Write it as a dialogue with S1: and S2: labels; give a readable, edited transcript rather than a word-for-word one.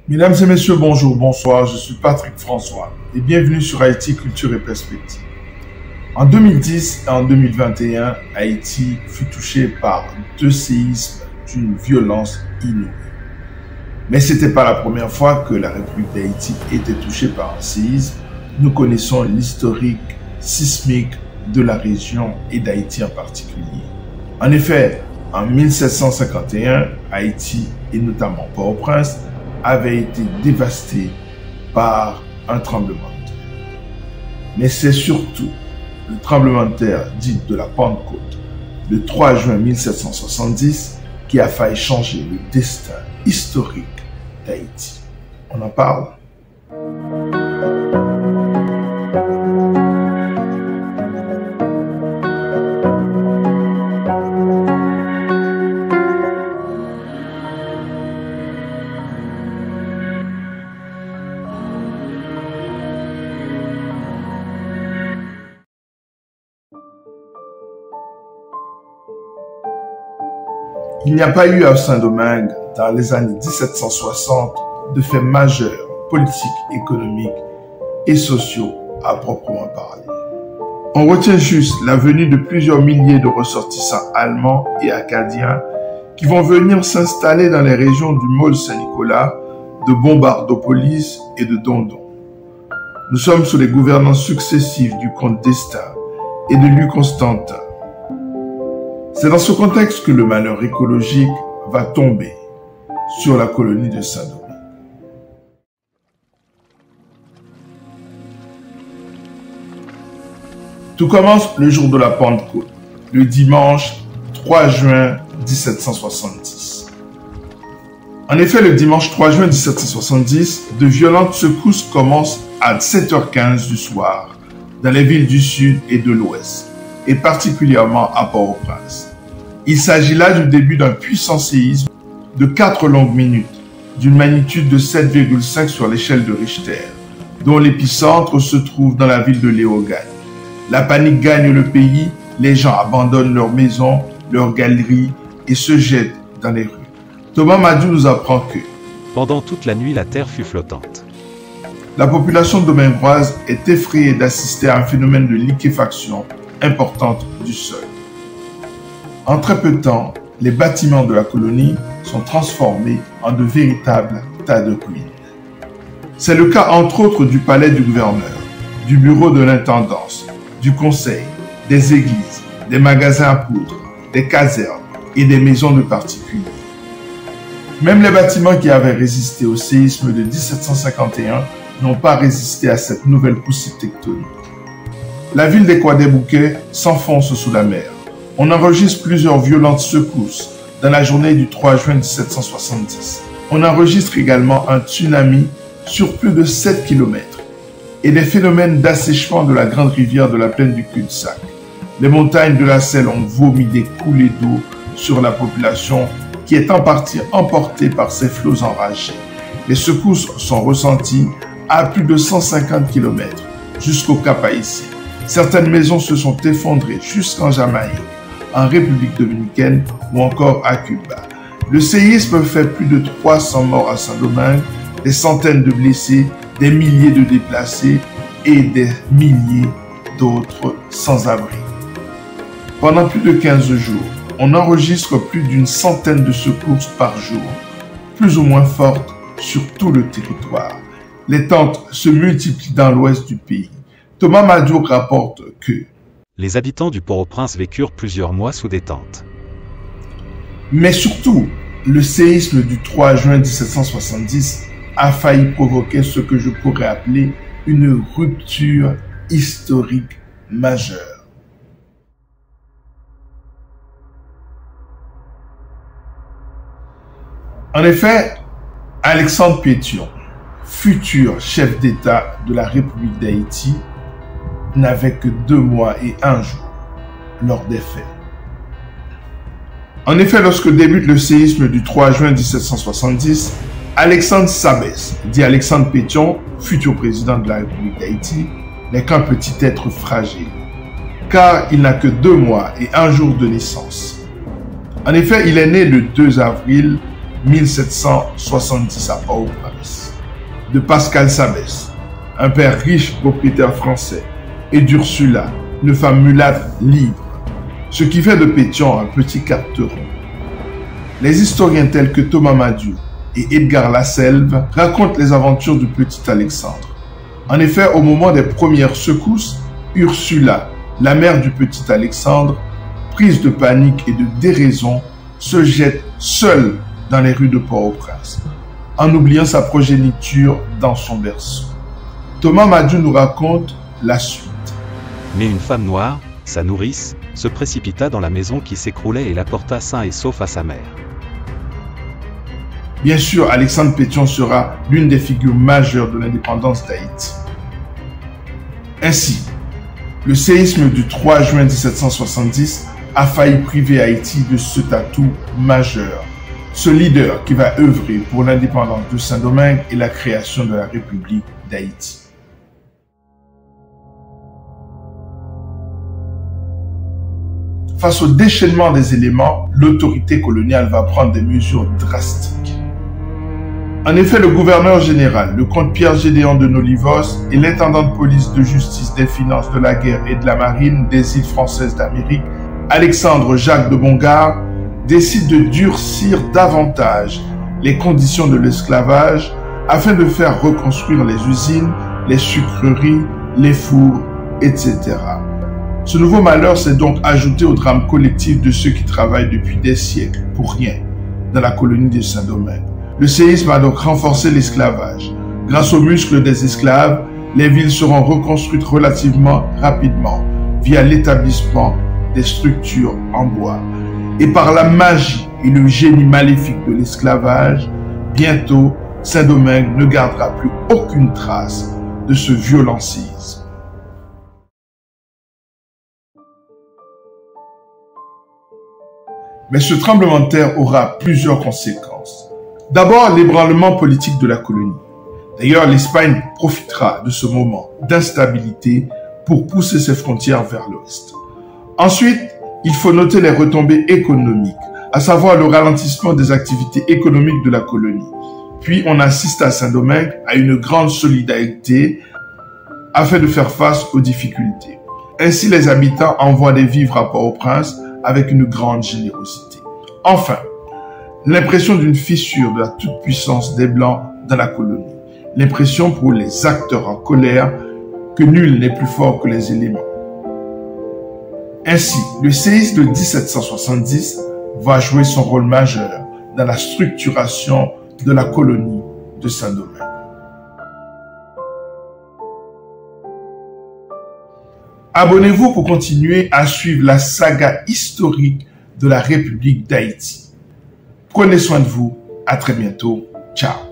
S1: Mesdames et messieurs, bonjour, bonsoir, je suis Patrick François et bienvenue sur Haïti Culture et Perspective. En 2010 et en 2021, Haïti fut touché par deux séismes d'une violence inouïe. Mais ce n'était pas la première fois que la République d'Haïti était touchée par un séisme. Nous connaissons l'historique sismique de la région et d'Haïti en particulier. En effet, en 1751, Haïti et notamment Port-au-Prince avait été dévasté par un tremblement de terre. Mais c'est surtout le tremblement de terre dit de la Pentecôte, le 3 juin 1770, qui a failli changer le destin historique d'Haïti. On en parle? Il n'y a pas eu à Saint-Domingue, dans les années 1760, de faits majeurs, politiques, économiques et sociaux à proprement parler. On retient juste la venue de plusieurs milliers de ressortissants allemands et acadiens qui vont venir s'installer dans les régions du Môle Saint-Nicolas, de Bombardopolis et de Dondon. Nous sommes sous les gouvernances successives du comte d'Estaing et de Louis Constantin. C'est dans ce contexte que le malheur écologique va tomber sur la colonie de Saint-Domingue. Tout commence le jour de la Pentecôte, le dimanche 3 juin 1770. En effet, le dimanche 3 juin 1770, de violentes secousses commencent à 7h15 du soir dans les villes du sud et de l'ouest, et particulièrement à Port-au-Prince. Il s'agit là du début d'un puissant séisme de 4 longues minutes, d'une magnitude de 7,5 sur l'échelle de Richter, dont l'épicentre se trouve dans la ville de Léogane. La panique gagne le pays, les gens abandonnent leurs maisons, leurs galeries et se jettent dans les rues. Thomas Madou nous apprend que
S2: pendant toute la nuit, la terre fut flottante.
S1: La population domingoise est effrayée d'assister à un phénomène de liquéfaction importante du sol. En très peu de temps, les bâtiments de la colonie sont transformés en de véritables tas de ruines. C'est le cas entre autres du palais du gouverneur, du bureau de l'intendance, du conseil, des églises, des magasins à poudre, des casernes et des maisons de particuliers. Même les bâtiments qui avaient résisté au séisme de 1751 n'ont pas résisté à cette nouvelle poussée tectonique. La ville des Croix-des-Bouquets s'enfonce sous la mer. On enregistre plusieurs violentes secousses dans la journée du 3 juin 1770. On enregistre également un tsunami sur plus de 7 km et des phénomènes d'assèchement de la grande rivière de la plaine du cul-de-sac. Les montagnes de la Selle ont vomi des coulées d'eau sur la population qui est en partie emportée par ces flots enragés. Les secousses sont ressenties à plus de 150 km jusqu'au Cap-Haïtien. Certaines maisons se sont effondrées jusqu'en Jamaïque, en République dominicaine ou encore à Cuba. Le séisme fait plus de 300 morts à Saint-Domingue, des centaines de blessés, des milliers de déplacés et des milliers d'autres sans-abri. Pendant plus de 15 jours, on enregistre plus d'une centaine de secousses par jour, plus ou moins fortes sur tout le territoire. Les tentes se multiplient dans l'ouest du pays. Thomas Madou rapporte que
S2: les habitants du Port-au-Prince vécurent plusieurs mois sous des tentes.
S1: Mais surtout, le séisme du 3 juin 1770 a failli provoquer ce que je pourrais appeler une rupture historique majeure. En effet, Alexandre Pétion, futur chef d'État de la République d'Haïti, n'avait que 2 mois et 1 jour lors des faits. En effet, lorsque débute le séisme du 3 juin 1770, Alexandre Sabès, dit Alexandre Pétion, futur président de la République d'Haïti, n'est qu'un petit être fragile, car il n'a que 2 mois et 1 jour de naissance. En effet, il est né le 2 avril 1770 à Port-au-Prince, de Pascal Sabès, un père riche propriétaire français, et d'Ursula, une femme mulâtre libre, ce qui fait de Pétion un petit capteron. Les historiens tels que Thomas Madiou et Edgar Lasselve racontent les aventures du petit Alexandre. En effet, au moment des premières secousses, Ursula, la mère du petit Alexandre, prise de panique et de déraison, se jette seule dans les rues de Port-au-Prince, en oubliant sa progéniture dans son berceau. Thomas Madiou nous raconte la suite.
S2: Mais une femme noire, sa nourrice, se précipita dans la maison qui s'écroulait et la porta sain et sauf à sa mère.
S1: Bien sûr, Alexandre Pétion sera l'une des figures majeures de l'indépendance d'Haïti. Ainsi, le séisme du 3 juin 1770 a failli priver Haïti de cet atout majeur, ce leader qui va œuvrer pour l'indépendance de Saint-Domingue et la création de la République d'Haïti. Face au déchaînement des éléments, l'autorité coloniale va prendre des mesures drastiques. En effet, le gouverneur général, le comte Pierre-Gédéon de Nolivos et l'intendant de police de justice des finances de la guerre et de la marine des îles françaises d'Amérique, Alexandre Jacques de Bongard, décide de durcir davantage les conditions de l'esclavage afin de faire reconstruire les usines, les sucreries, les fours, etc. Ce nouveau malheur s'est donc ajouté au drame collectif de ceux qui travaillent depuis des siècles pour rien dans la colonie de Saint-Domingue. Le séisme a donc renforcé l'esclavage. Grâce aux muscles des esclaves, les villes seront reconstruites relativement rapidement via l'établissement des structures en bois. Et par la magie et le génie maléfique de l'esclavage, bientôt, Saint-Domingue ne gardera plus aucune trace de ce violent séisme. Mais ce tremblement de terre aura plusieurs conséquences. D'abord, l'ébranlement politique de la colonie. D'ailleurs, l'Espagne profitera de ce moment d'instabilité pour pousser ses frontières vers l'ouest. Ensuite, il faut noter les retombées économiques, à savoir le ralentissement des activités économiques de la colonie. Puis, on assiste à Saint-Domingue à une grande solidarité afin de faire face aux difficultés. Ainsi, les habitants envoient des vivres à Port-au-Prince avec une grande générosité. Enfin, l'impression d'une fissure de la toute-puissance des Blancs dans la colonie. L'impression pour les acteurs en colère que nul n'est plus fort que les éléments. Ainsi, le séisme de 1770 va jouer son rôle majeur dans la structuration de la colonie de Saint-Domingue. Abonnez-vous pour continuer à suivre la saga historique de la République d'Haïti. Prenez soin de vous. À très bientôt. Ciao.